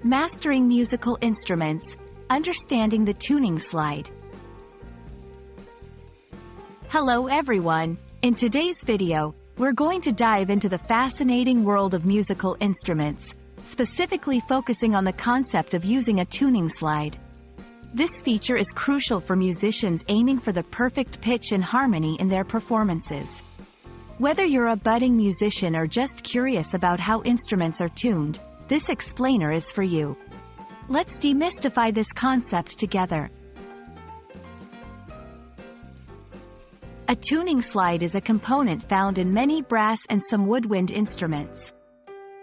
Mastering musical instruments, understanding the tuning slide. Hello everyone, in today's video, we're going to dive into the fascinating world of musical instruments, specifically focusing on the concept of using a tuning slide. This feature is crucial for musicians aiming for the perfect pitch and harmony in their performances. Whether you're a budding musician or just curious about how instruments are tuned, this explainer is for you. Let's demystify this concept together. A tuning slide is a component found in many brass and some woodwind instruments.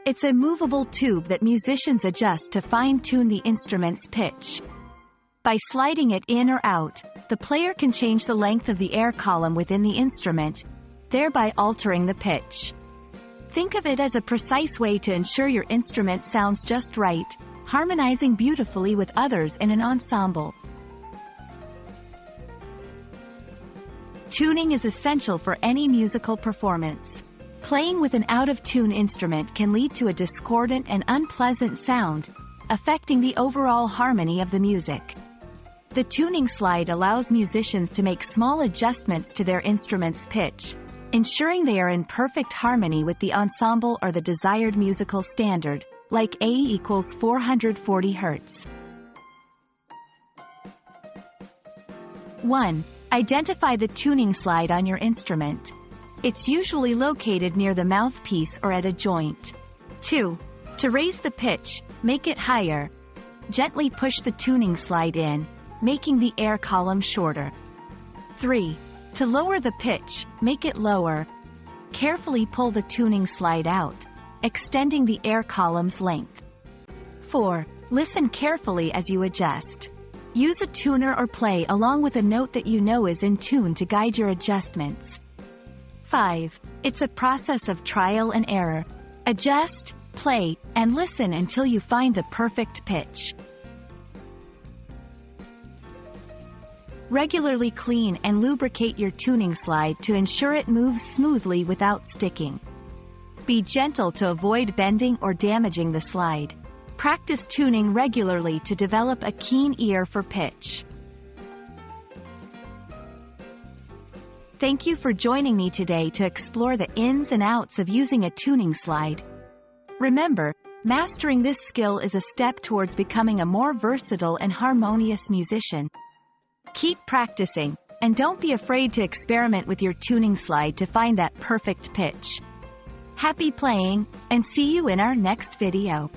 It's a movable tube that musicians adjust to fine-tune the instrument's pitch. By sliding it in or out, the player can change the length of the air column within the instrument, thereby altering the pitch. Think of it as a precise way to ensure your instrument sounds just right, harmonizing beautifully with others in an ensemble. Tuning is essential for any musical performance. Playing with an out-of-tune instrument can lead to a discordant and unpleasant sound, affecting the overall harmony of the music. The tuning slide allows musicians to make small adjustments to their instrument's pitch, ensuring they are in perfect harmony with the ensemble or the desired musical standard, like A equals 440 Hz. 1. Identify the tuning slide on your instrument. It's usually located near the mouthpiece or at a joint. 2. To raise the pitch, make it higher. Gently push the tuning slide in, making the air column shorter. 3. To lower the pitch, make it lower. Carefully pull the tuning slide out, extending the air column's length. 4. Listen carefully as you adjust. Use a tuner or play along with a note that you know is in tune to guide your adjustments. 5. It's a process of trial and error. Adjust, play, and listen until you find the perfect pitch. Regularly clean and lubricate your tuning slide to ensure it moves smoothly without sticking. Be gentle to avoid bending or damaging the slide. Practice tuning regularly to develop a keen ear for pitch. Thank you for joining me today to explore the ins and outs of using a tuning slide. Remember, mastering this skill is a step towards becoming a more versatile and harmonious musician. Keep practicing, and don't be afraid to experiment with your tuning slide to find that perfect pitch. Happy playing, and see you in our next video.